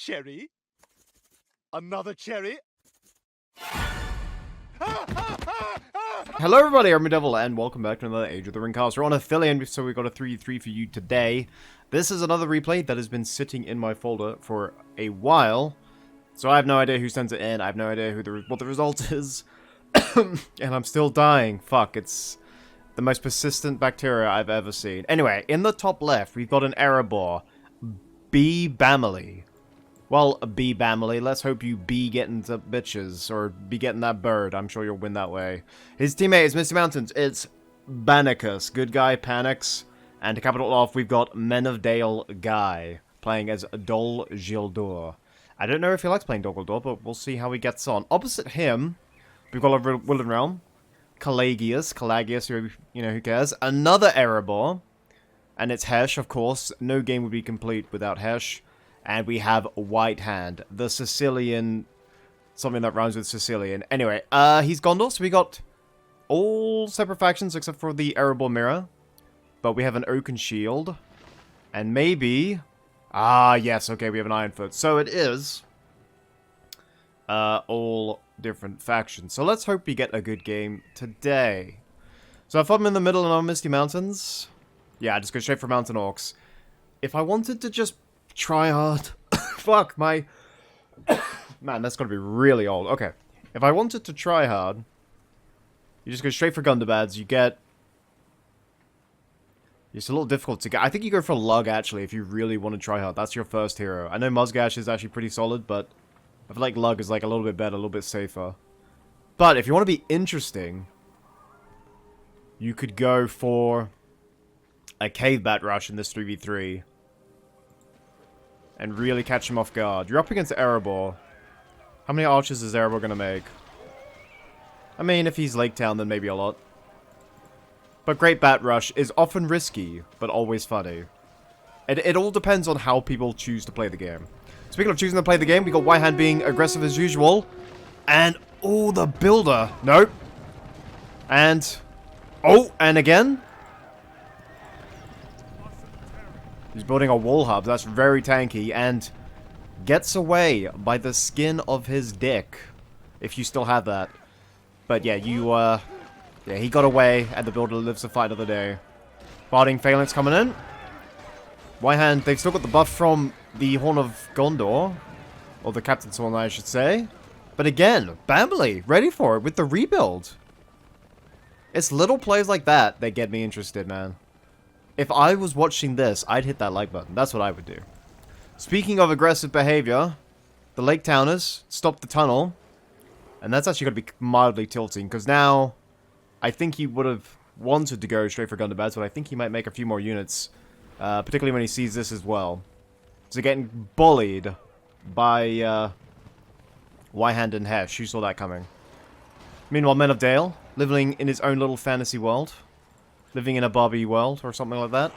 cherry. Another cherry. Hello everybody, I'm RuudDevil, and welcome back to another Age of the Ring cast. We're on Aphelion, so we've got a 3v3 for you today. This is another replay that has been sitting in my folder for a while, so I have no idea who sends it in, I have no idea what the result is, and I'm still dying. Fuck, it's the most persistent bacteria I've ever seen. Anyway, in the top left, we've got an error bar, B. Bamily. Well, B. Bamily, let's hope you be getting the bitches, or be getting that bird. I'm sure you'll win that way. His teammate is Misty Mountains. It's Banicus. Good guy panics. And to cap it all off, we've got Men of Dale Guy, playing as Dol Gildur. I don't know if he likes playing Dol Gildur, but we'll see how he gets on. Opposite him, we've got a Wilden Realm. Calagius, who cares. Another Erebor. And it's Hesh, of course. No game would be complete without Hesh. And we have White Hand, the Sicilian, something that rhymes with Sicilian. Anyway, he's Gondor, so we got all separate factions except for the Erebor Mirror. But we have an Oaken Shield. And maybe... Ah, yes, okay, we have an Ironfoot. So it is all different factions. So let's hope we get a good game today. So if I'm in the middle and I'm Misty Mountains... Yeah, just go straight for Mountain Orcs. If I wanted to just try hard... Fuck, my... Man, that's gotta be really old. Okay. If I wanted to try hard, you just go straight for Gundabad's. You get... It's a little difficult to get. I think you go for Lug, actually, if you really want to try hard. That's your first hero. I know Muzgash is actually pretty solid, but I feel like Lug is like a little bit better, a little bit safer. But if you want to be interesting, you could go for a Cave Bat Rush in this 3v3. And really catch him off guard. You're up against Erebor. How many archers is Erebor going to make? I mean, if he's Lake Town, then maybe a lot. But Great Bat Rush is often risky, but always funny. It all depends on how people choose to play the game. Speaking of choosing to play the game, we got White Hand being aggressive as usual. And, oh, the Builder. Nope. And, oh, and again. He's building a wall hub. That's very tanky. And gets away by the skin of his dick. If you still have that. But yeah, yeah, he got away, and the Builder lives to fight another day. Barding Phalanx coming in. White Hand, they've still got the buff from the Horn of Gondor. Or the Captain's Horn, I should say. But again, Bamily, ready for it with the rebuild. It's little plays like that that get me interested, man. If I was watching this, I'd hit that like button. That's what I would do. Speaking of aggressive behavior, the Lake Towners stopped the tunnel. And that's actually going to be mildly tilting, because now I think he would have wanted to go straight for Gundabad's, but I think he might make a few more units, particularly when he sees this as well. So getting bullied by White Hand and Hesh. Who saw that coming? Meanwhile, Men of Dale, living in his own little fantasy world. Living in a Barbie world, or something like that.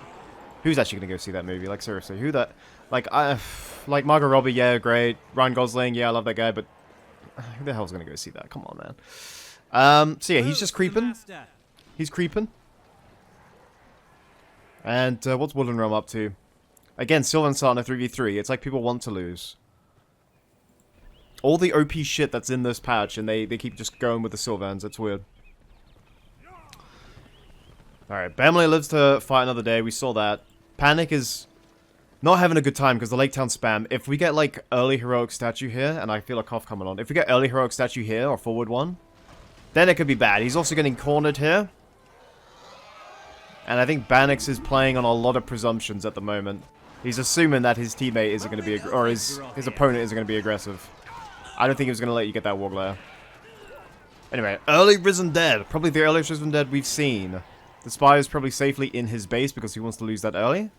Who's actually going to go see that movie? Like, seriously, who that... Like, like Margot Robbie, yeah, great. Ryan Gosling, yeah, I love that guy, but... Who the hell's going to go see that? Come on, man. So yeah, he's just creeping. He's creeping. And what's Woodland Realm up to? Again, Sylvan starting a 3v3. It's like people want to lose. All the OP shit that's in this patch, and they keep just going with the Sylvans. It's weird. Alright, Bamily lives to fight another day. We saw that. Panic is not having a good time because the Lake Town spam. If we get, like, early Heroic Statue here, and I feel a cough coming on. If we get early Heroic Statue here, or forward one, then it could be bad. He's also getting cornered here. And I think Banix is playing on a lot of presumptions at the moment. He's assuming that his teammate isn't going to be, or his opponent isn't going to be aggressive. I don't think he was going to let you get that Warglare. Anyway, early Risen Dead. Probably the earliest Risen Dead we've seen. The Spy is probably safely in his base because he wants to lose that early.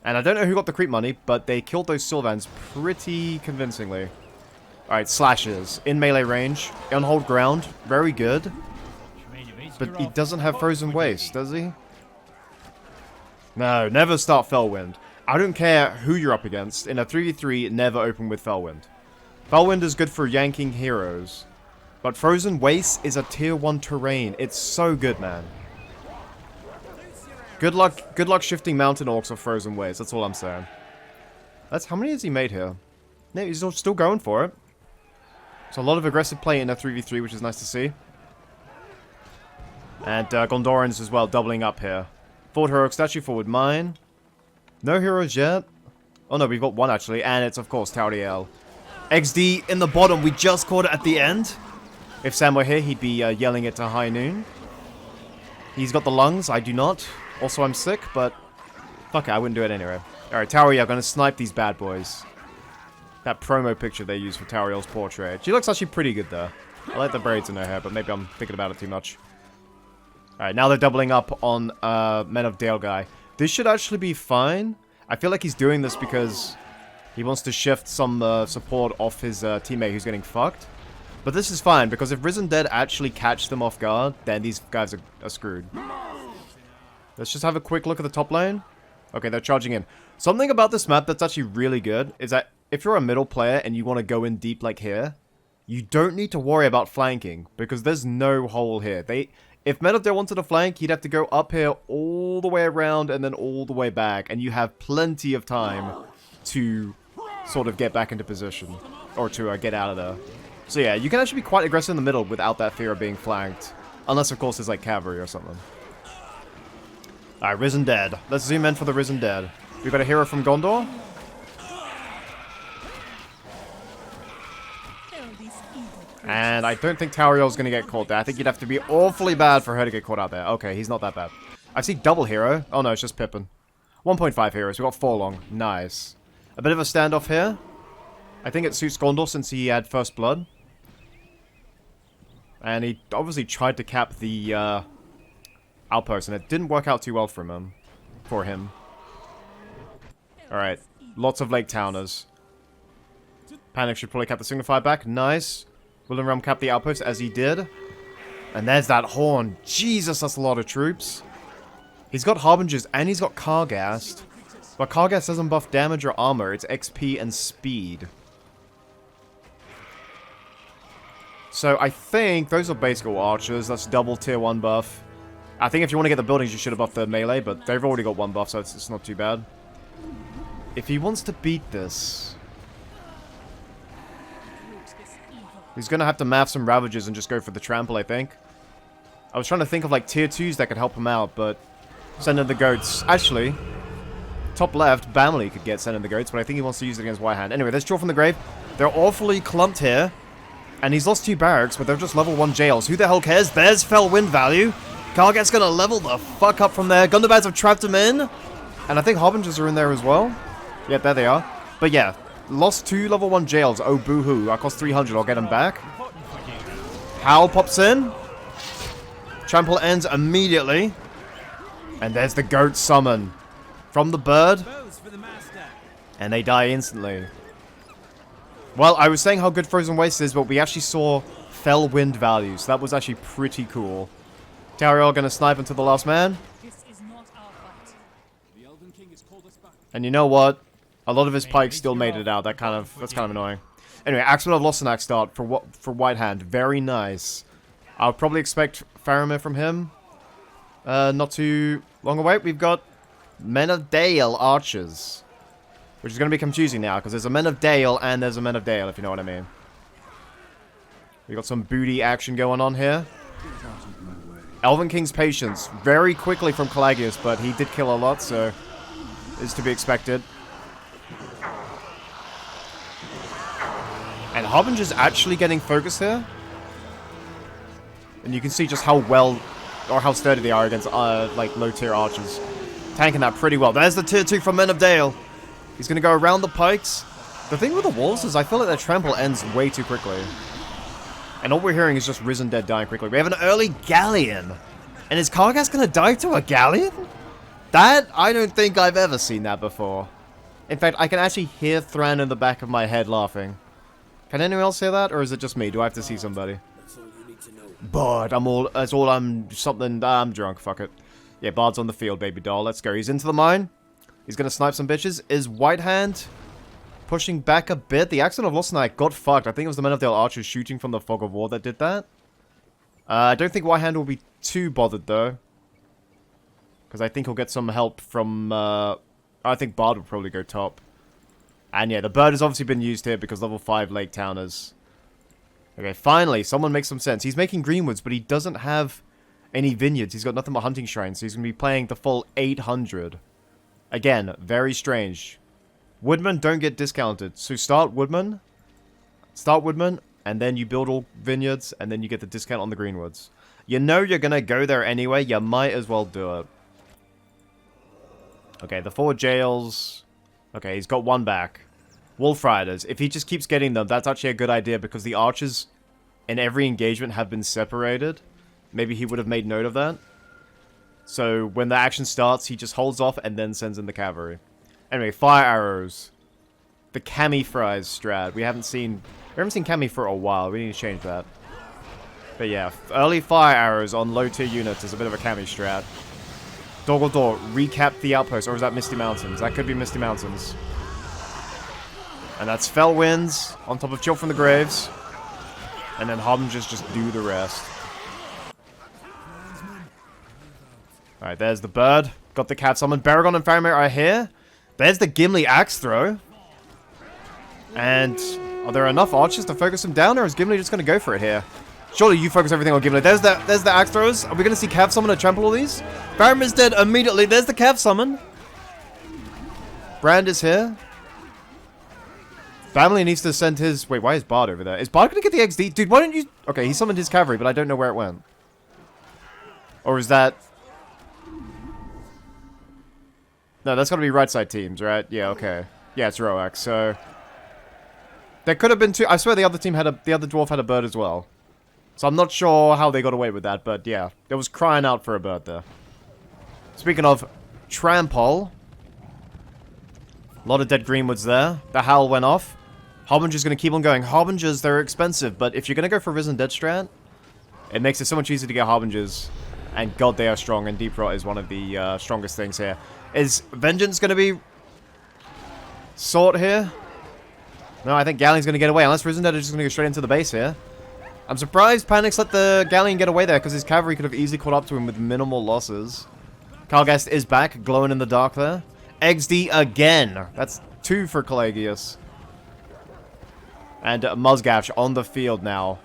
And I don't know who got the creep money, but they killed those Sylvans pretty convincingly. Alright, slashes. In melee range. On hold ground. Very good. But he doesn't have Frozen Waste, does he? No, never start Fellwind. I don't care who you're up against. In a 3v3, never open with Fellwind. Fellwind is good for yanking heroes. But Frozen Waste is a tier 1 terrain. It's so good, man. Good luck shifting Mountain Orcs or Frozen Waves. That's all I'm saying. That's how many has he made here? Yeah, he's still going for it. So a lot of aggressive play in a 3v3, which is nice to see. And Gondorans as well, doubling up here. Forward heroic statue, forward mine. No heroes yet. Oh no, we've got one actually, and it's of course Tauriel. XD in the bottom, we just caught it at the end. If Sam were here, he'd be yelling it to high noon. He's got the lungs, I do not. Also, I'm sick, but fuck it, I wouldn't do it anyway. Alright, Tauriel, gonna snipe these bad boys. That promo picture they used for Tauriel's portrait. She looks actually pretty good though. I like the braids in her hair, but maybe I'm thinking about it too much. Alright, now they're doubling up on Men of Dale guy. This should actually be fine. I feel like he's doing this because he wants to shift some support off his teammate who's getting fucked. But this is fine, because if Risen Dead actually catch them off guard, then these guys are screwed. Let's just have a quick look at the top lane. Okay, they're charging in. Something about this map that's actually really good is that if you're a middle player and you want to go in deep like here, you don't need to worry about flanking, because there's no hole here. If Men of Dale wanted to flank, he'd have to go up here all the way around and then all the way back, and you have plenty of time to sort of get back into position, or to get out of there. So yeah, you can actually be quite aggressive in the middle without that fear of being flanked. Unless, of course, there's like cavalry or something. Alright, Risen Dead. Let's zoom in for the Risen Dead. We've got a hero from Gondor. And I don't think Tauriel's going to get caught there. I think you'd have to be awfully bad for her to get caught out there. Okay, he's not that bad. I see double hero. Oh no, it's just Pippin. 1.5 heroes. We've got 4 long. Nice. A bit of a standoff here. I think it suits Gondor since he had first blood. And he obviously tried to cap the outpost, and it didn't work out too well for him. Alright. Lots of Lake Towners. Panic should probably cap the Signify back. Nice. William Realm capped the outpost as he did. And there's that horn. Jesus, that's a lot of troops. He's got Harbingers and he's got Carghast. But Carghast doesn't buff damage or armor. It's XP and speed. So I think those are basically archers. That's double tier 1 buff. I think if you want to get the buildings, you should have buffed the melee, but they've already got 1 buff, so it's not too bad. If he wants to beat this, he's going to have to math some Ravagers and just go for the trample, I think. I was trying to think of like tier 2s that could help him out, but send in the goats. Actually, top left, Bamley could get send in the goats, but I think he wants to use it against White Hand. Anyway, there's Draw from the Grave. They're awfully clumped here. And he's lost 2 barracks, but they're just level 1 jails. Who the hell cares? There's Fell Wind value. Cargat's gonna level the fuck up from there. Gundabats have trapped him in. And I think Harbingers are in there as well. Yeah, there they are. But yeah, lost 2 level 1 jails. Oh, boo-hoo. I cost 300. I'll get him back. Howl pops in. Trample ends immediately. And there's the goat summon from the bird. And they die instantly. Well, I was saying how good Frozen Waste is, but we actually saw Fell Wind value, so that was actually pretty cool. Tauriel gonna snipe into the last man. And you know what? A lot of his pikes still made it out. That's kind of annoying. Anyway, Axeman of Lostenak start for White Hand. Very nice. I'll probably expect Faramir from him. Not too long away. We've got Men of Dale archers. Which is going to be confusing now, because there's a Men of Dale and there's a Men of Dale, if you know what I mean. We got some booty action going on here. Elven King's Patience. Very quickly from Calagius, but he did kill a lot, so is to be expected. And Harbinger's actually getting focused here. And you can see just how well, or how sturdy they are against, like, low-tier archers. Tanking that pretty well. There's the tier 2 from Men of Dale. He's going to go around the pikes. The thing with the walls is I feel like their trample ends way too quickly. And all we're hearing is just Risen Dead dying quickly. We have an early Galleon. And is Carghast going to die to a Galleon? That, I don't think I've ever seen that before. In fact, I can actually hear Thran in the back of my head laughing. Can anyone else hear that? Or is it just me? Do I have to see somebody? Bard, I'm drunk, fuck it. Yeah, Bard's on the field, baby doll. Let's go. He's into the mine. He's going to snipe some bitches. Is White Hand pushing back a bit? The Accent of Lostenak got fucked. I think it was the Men of Dale archers shooting from the Fog of War that did that. I don't think White Hand will be too bothered, though. Because I think he'll get some help from... I think Bard will probably go top. And yeah, the bird has obviously been used here because level 5 Lake Towners. Okay, finally, someone makes some sense. He's making Greenwoods, but he doesn't have any vineyards. He's got nothing but hunting shrines, so he's going to be playing the full 800. Again, very strange. Woodmen don't get discounted. So start Woodman, and then you build all vineyards, and then you get the discount on the Greenwoods. You know you're going to go there anyway, you might as well do it. Okay, the 4 jails. Okay, he's got 1 back. Wolf Riders. If he just keeps getting them, that's actually a good idea because the archers in every engagement have been separated. Maybe he would have made note of that. So when the action starts, he just holds off and then sends in the cavalry. Anyway, fire arrows. The Cami Fries strat. We haven't seen Cami for a while. We need to change that. But yeah, early fire arrows on low tier units is a bit of a Cami strat. Doggle recap the outpost, or is that Misty Mountains? That could be Misty Mountains. And that's Fell Winds on top of Chill from the Graves. And then Harbingers just do the rest. Alright, there's the bird. Got the cat summon. Baragon and Faramir are here. There's the Gimli axe throw. And are there enough archers to focus him down, or is Gimli just going to go for it here? Surely you focus everything on Gimli. There's the axe throws. Are we going to see Cav summon to trample all these? Faramir's dead immediately. There's the Cav summon. Brand is here. Family needs to send his... Wait, why is Bard over there? Is Bard going to get the XD? Dude, why don't you... Okay, he summoned his cavalry, but I don't know where it went. Or is that... No, that's got to be right side teams, right? Yeah, okay. Yeah, it's Roax, so... There could have been 2... I swear the other team had a... The other dwarf had a bird as well. So I'm not sure how they got away with that, but yeah. There was crying out for a bird there. Speaking of trample... A lot of dead Greenwoods there. The howl went off. Harbinger's going to keep on going. Harbingers, they're expensive, but if you're going to go for Risen Dead strat, it makes it so much easier to get Harbingers. And God, they are strong, and Deep Rot is one of the strongest things here. Is Vengeance going to be sought here? No, I think Galleon's going to get away, unless Risen Dead is just going to go straight into the base here. I'm surprised Panix let the Galleon get away there, because his cavalry could have easily caught up to him with minimal losses. Karlgast is back, glowing in the dark there. XD again. That's 2 for Calagius. And Musgash on the field now.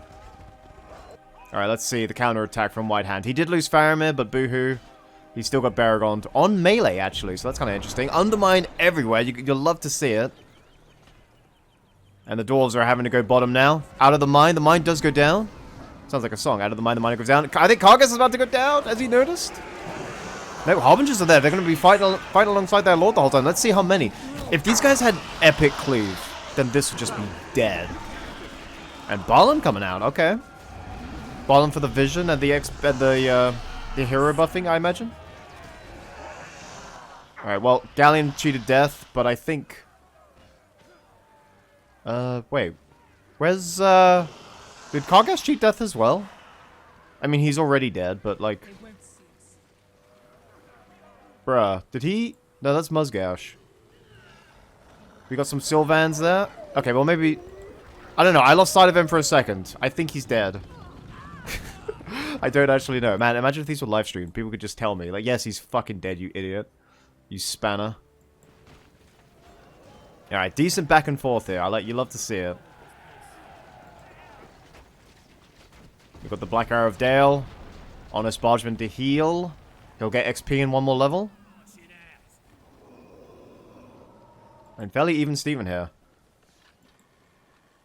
Alright, let's see the counter-attack from White Hand. He did lose Faramir, but boohoo. He's still got Baragon on melee, actually, so that's kind of interesting. Undermine everywhere. You'll love to see it. And the dwarves are having to go bottom now. Out of the mine. The mine does go down. Sounds like a song. Out of the mine goes down. I think Kargas is about to go down, as he noticed. No, Harbingers are there. They're going to be fighting alongside their lord the whole time. Let's see how many. If these guys had epic cleave, then this would just be dead. And Balin coming out. Okay. Balin for the vision and the hero buffing, I imagine. Alright, well, Galleon cheated death, but I think... wait. Where's, Did Kargas cheat death as well? I mean, he's already dead, but, like... Bruh, did he... No, that's Musgash. We got some Sylvans there. Okay, well, maybe... I don't know, I lost sight of him for a second. I think he's dead. I don't actually know. Man, imagine if these were live streamed. People could just tell me. Like, yes, he's fucking dead, you idiot. You spanner. Alright, decent back and forth here. You love to see it. We've got the Black Arrow of Dale. Honest Bargeman to heal. He'll get XP in 1 more level. And fairly even Steven here.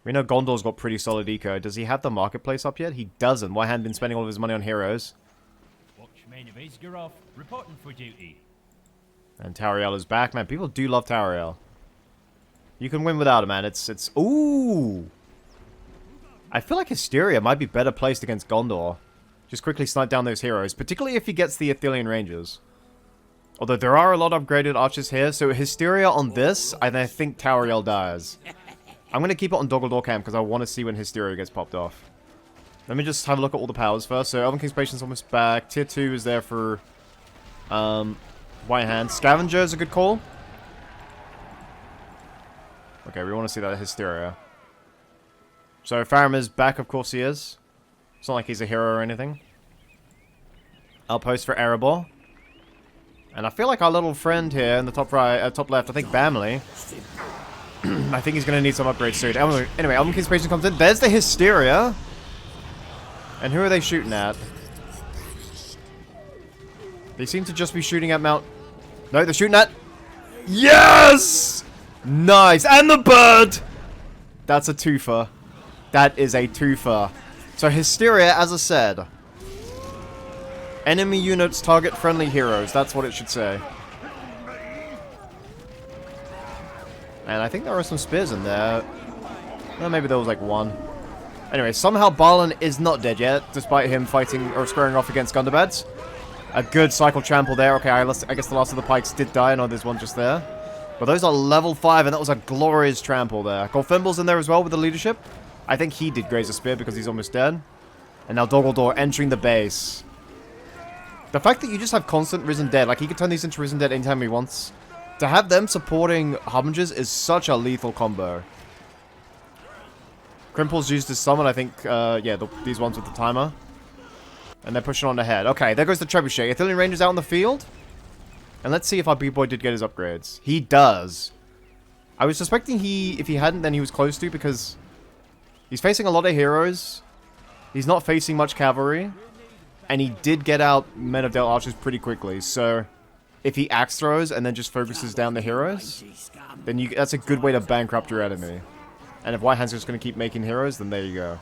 We know Gondor's got pretty solid eco. Does he have the marketplace up yet? He doesn't. Why hadn't been spending all of his money on heroes? Reporting for duty. And Tauriel is back. Man, people do love Tauriel. You can win without him, man. It's... Ooh! I feel like Hysteria might be better placed against Gondor. Just quickly snipe down those heroes. Particularly if he gets the Athelian Rangers. Although there are a lot of upgraded archers here. So Hysteria on this, and I think Tauriel dies. I'm going to keep it on Doggle Camp because I want to see when Hysteria gets popped off. Let me just have a look at all the powers first. So Elven King's Patience almost back. Tier 2 is there for White Hand. Scavenger is a good call. Okay, we want to see that Hysteria. So Faramir's back, of course he is. It's not like he's a hero or anything. Outpost for Erebor. And I feel like our little friend here in the top right, top left, I think Bamley. I think he's going to need some upgrades soon. Anyway, Elven King's Patient comes in. There's the Hysteria. And who are they shooting at? They seem to just be shooting at Mount... No, they're shooting at... Yes! Nice. And the bird! That's a twofer. That is a twofer. So Hysteria, as I said... Enemy units target friendly heroes. That's what it should say. And I think there are some spears in there. Well, maybe there was like one. Anyway, somehow Balin is not dead yet, despite him fighting or squaring off against Gundabeds. A good cycle trample there. Okay, I guess the last of the pikes did die. I know there's one just there. But those are level 5, and that was a glorious trample there. Golfimble's in there as well with the leadership. I think he did graze a spear because he's almost dead. And now Doggledor entering the base. The fact that you just have constant Risen Dead, like he can turn these into Risen Dead anytime he wants. To have them supporting Harbingers is such a lethal combo. Crimple's used his summon, I think, yeah, these ones with the timer. And they're pushing on ahead. Okay, there goes the Trebuchet. Athelian Ranger's out in the field. And let's see if our B-boy did get his upgrades. He does. I was suspecting if he hadn't, then he was close to, because he's facing a lot of heroes. He's not facing much cavalry. And he did get out Men of Dale archers pretty quickly, so if he axe throws and then just focuses down the heroes, then that's a good way to bankrupt your enemy. And if Whitehand's just going to keep making heroes, then there you go.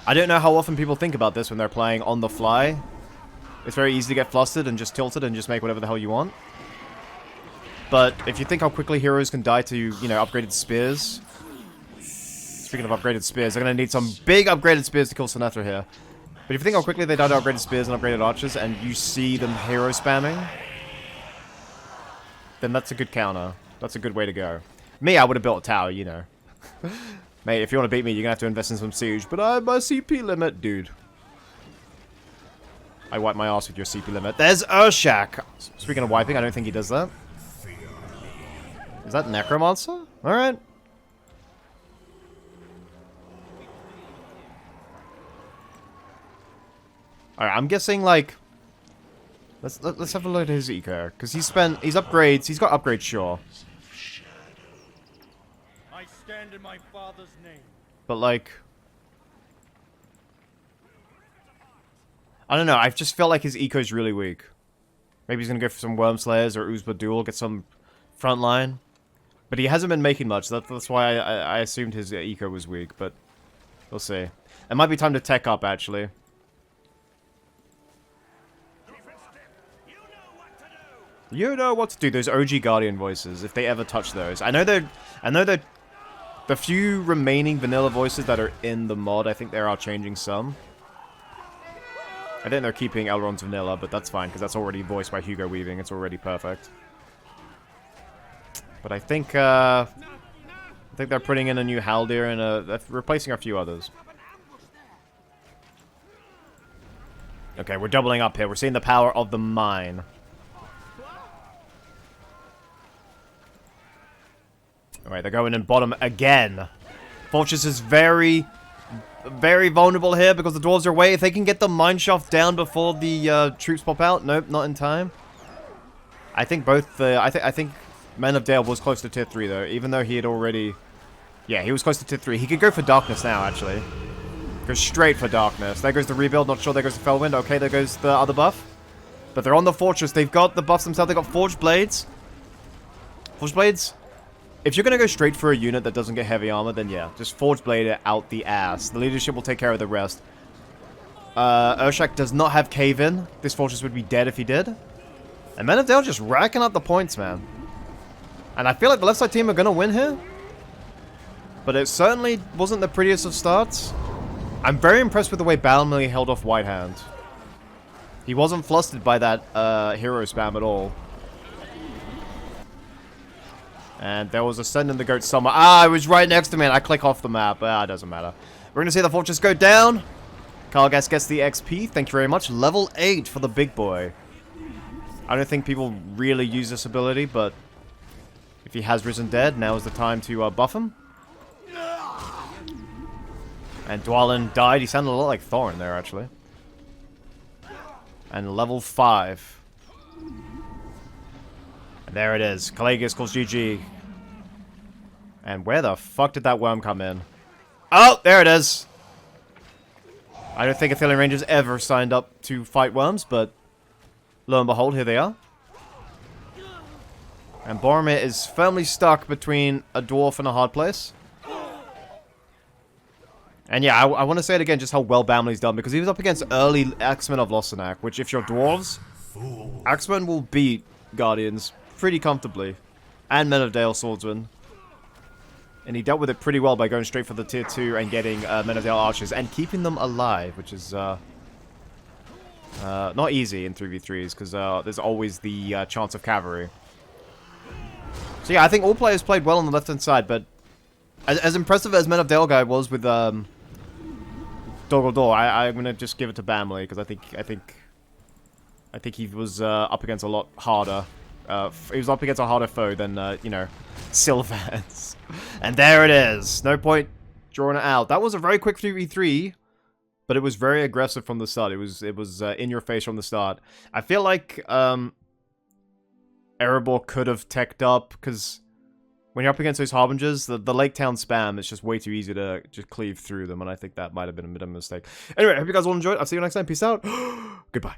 I don't know how often people think about this when they're playing on the fly. It's very easy to get flustered and just tilted and just make whatever the hell you want. But if you think how quickly heroes can die to, you know, upgraded spears. Speaking of upgraded spears, they're going to need some big upgraded spears to kill Sinethra here. But if you think how quickly they die to upgraded spears and upgraded archers, and you see them hero spamming, then that's a good counter. That's a good way to go. Me, I would have built a tower, you know. Mate, if you want to beat me, you're going to have to invest in some siege. But I have my CP limit, dude. I wipe my ass with your CP limit. There's Urshak. Speaking of wiping, I don't think he does that. Is that Necromancer? Alright. Alright, I'm guessing, like... Let's have a look at his eco. Because he's upgrades. He's got upgrades, sure. I stand in my father's name. But, like... I don't know, I just felt like his eco's really weak. Maybe he's gonna go for some Worm Slayers or Uzma Duel, get some frontline. But he hasn't been making much, that's why I assumed his eco was weak, but... We'll see. It might be time to tech up, actually. You know what to do. Those OG Guardian voices, if they ever touch those. I know they're the few remaining vanilla voices that are in the mod, I think they are changing some. I think they're keeping Elrond's vanilla, but that's fine, because that's already voiced by Hugo Weaving. It's already perfect. But I think they're putting in a new Haldir and they're replacing a few others. Okay, we're doubling up here. We're seeing the power of the mine. Alright, they're going in bottom again. Fortress is very vulnerable here because the dwarves are away. If they can get the mineshaft down before the troops pop out. Nope, not in time. I think I think Men of Dale was close to tier 3 though, even though he had already... Yeah, he was close to tier 3. He could go for darkness now, actually. Go straight for darkness. There goes the rebuild. Not sure there goes the Fellwind. Okay, there goes the other buff. But they're on the fortress. They've got the buffs themselves. They've got Forged Blades. Forged Blades... If you're going to go straight for a unit that doesn't get heavy armor, then yeah, just Forge Blade it out the ass. The leadership will take care of the rest. Urshak does not have cave-in. This fortress would be dead if he did. And Men of Dale just racking up the points, man. And I feel like the left side team are going to win here. But it certainly wasn't the prettiest of starts. I'm very impressed with the way Balmily held off Whitehand. He wasn't flustered by that hero spam at all. And there was a Send in the Goat somewhere. Ah, it was right next to me and I click off the map. Ah, it doesn't matter. We're going to see the fortress go down. Kargas gets the XP. Thank you very much. Level 8 for the big boy. I don't think people really use this ability, but if he has Risen Dead, now is the time to buff him. And Dwalin died. He sounded a lot like Thorin there, actually. And level 5. And there it is. Kalagas calls GG. And where the fuck did that worm come in? Oh, there it is! I don't think Athelian Rangers ever signed up to fight worms, but lo and behold, here they are. And Boromir is firmly stuck between a dwarf and a hard place. And yeah, I want to say it again, just how well Bamley's done, because he was up against early Axemen of Lossanac, which if you're dwarves, Axemen will beat Guardians pretty comfortably. And Men of Dale Swordsmen. And he dealt with it pretty well by going straight for the tier 2 and getting Men of Dale Archers and keeping them alive, which is not easy in 3v3s, because there's always the chance of cavalry. So yeah, I think all players played well on the left-hand side, but as impressive as Men of Dale guy was with Doggle Door, I'm gonna just give it to Bamley, because I think he was up against a lot harder. He was up against a harder foe than you know, Sylvans. And there it is. No point drawing it out. That was a very quick 3v3, but it was very aggressive from the start. It was in your face from the start. I feel like Erebor could have teched up, because when you're up against those Harbingers, the Lake Town spam, it's just way too easy to just cleave through them, and I think that might have been a bit of a mistake. Anyway, I hope you guys all enjoyed. I'll see you next time. Peace out. Goodbye.